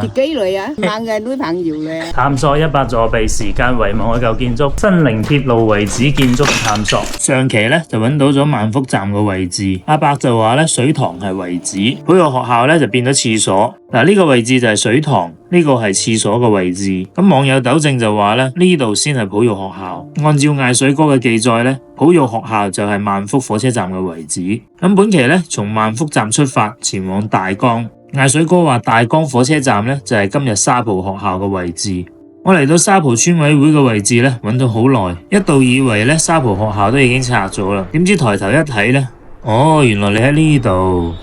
自己嚟啊，問嘅女朋友咧。探索100座被時間遺忘嘅舊建築，新寧鐵路遺址建築探索。上期咧就揾到咗萬福站嘅位置，阿伯就話咧水塘係遺址，保育學校咧就變咗廁所。嗱，呢個位置就係水塘，呢個係廁所嘅位置。咁網友糾正就話咧呢度先係保育學校。按照艾水哥嘅記載咧，保育學校就係萬福火車站嘅遺址。咁本期咧從萬福站出發前往大江。艾水哥話大江火車站咧就係今日沙浦學校嘅位置。我嚟到沙浦村委會嘅位置咧，揾到好耐，一度以為咧沙浦學校都已經拆咗啦，點知抬頭一睇咧，哦，原來你喺呢度。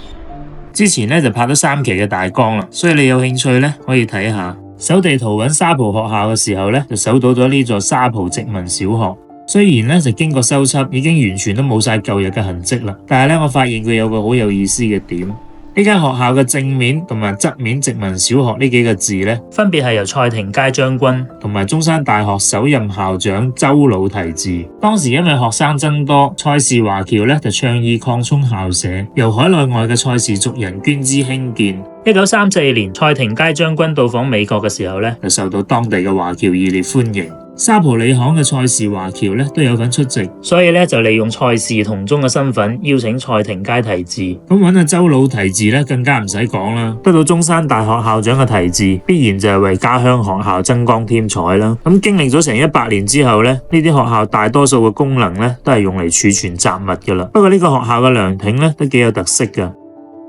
之前咧就拍咗3期嘅大江啦，所以你有興趣咧可以睇下。搜地圖揾沙浦學校嘅時候咧，就搜到咗呢座沙浦殖民小學。雖然咧就經過修葺，已經完全都冇晒舊日嘅痕跡啦，但係咧我發現佢有個好有意思嘅點。呢間學校嘅正面同埋側面殖民小學呢幾個字咧，分別係由蔡廷佳將軍同埋中山大學首任校長周老題字。當時因為學生增多，蔡氏華僑咧就倡議擴充校舍，由海內外嘅蔡氏族人捐資興建。1934年，蔡廷佳將軍到訪美國嘅時候咧，就受到當地嘅華僑熱烈歡迎。沙浦里行嘅蔡氏華僑咧都有份出席，所以咧就利用蔡氏同宗嘅身份邀請蔡廷佳題字。咁揾阿周老題字咧更加唔使講啦，得到中山大學校長嘅題字，必然就係為家鄉學校增光添彩啦。咁經歷咗成100年之後咧，呢啲學校大多數嘅功能咧都係用嚟儲存雜物噶啦。不過呢個學校嘅涼亭咧都幾有特色噶。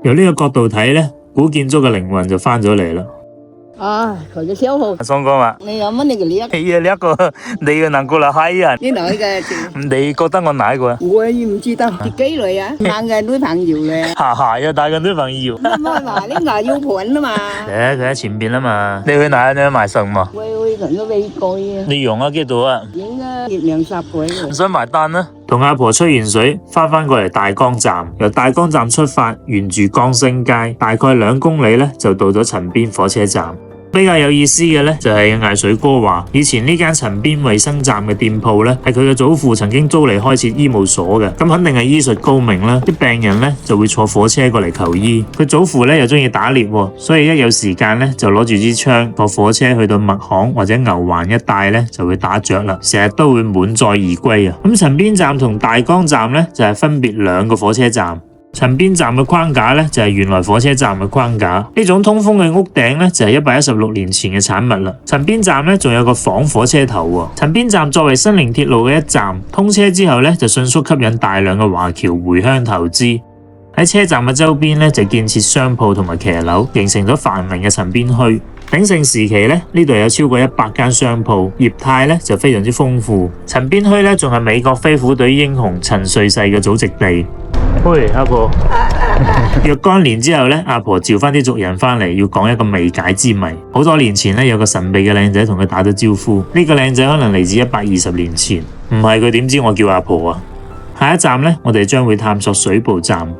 由呢個角度睇咧，古建築嘅靈魂就翻咗嚟啦。佢嘅小號。阿松哥話：你有乜你嘅叻？係啊，呢一個你嘅能夠嚟閪啊！你哪一個？你覺得我哪一個啊？我也唔知道，自己嚟啊，問嘅女朋友咧。係啊，帶個女朋友。唔係話你牙要盤啊嘛？佢喺前邊啊嘛。你去哪裡買餸嘛？我同佢未過啊。你用咗幾多啊？應該2-10個。唔想埋單啦。同阿婆吹完水，翻過嚟大江站，由大江站出發，沿住江星街，大概2公里咧就到咗陳邊火車站。比較有意思嘅咧，就係艾水哥話，以前呢間陳邊衛生站嘅店鋪咧，係佢嘅祖父曾經租嚟開設醫務所嘅，咁肯定係醫術高明啦。啲病人咧就會坐火車過嚟求醫，佢祖父咧又中意打獵，所以一有時間咧就攞住支槍坐火車去到麥巷或者牛環一帶咧就會打雀啦，成日都會滿載而歸啊。咁陳邊站同大江站咧就係分別2個火車站。陳邊站嘅框架咧就係原來火車站嘅框架，呢種通風嘅屋頂咧就係116年前嘅產物啦。陳邊站咧仲有個仿火車頭喎。陳邊站作為新寧鐵路嘅一站，通車之後咧就迅速吸引大量嘅華僑回鄉投資。喺車站嘅周邊咧就建設商鋪同埋騎樓，形成咗繁榮嘅陳邊墟。鼎盛時期咧呢度有超過100間商鋪，業態咧就非常之豐富。陳邊墟咧仲係美國飛虎隊英雄陳瑞世嘅祖籍地。喂，阿婆，若干年之後咧，阿婆召翻啲族人翻嚟，要講一個未解之謎。好多年前咧，有個神秘嘅靚仔同佢打咗招呼。呢個靚仔可能嚟自120年前，唔係佢點知我叫阿婆啊？下一站咧，我哋將會探索水埗站。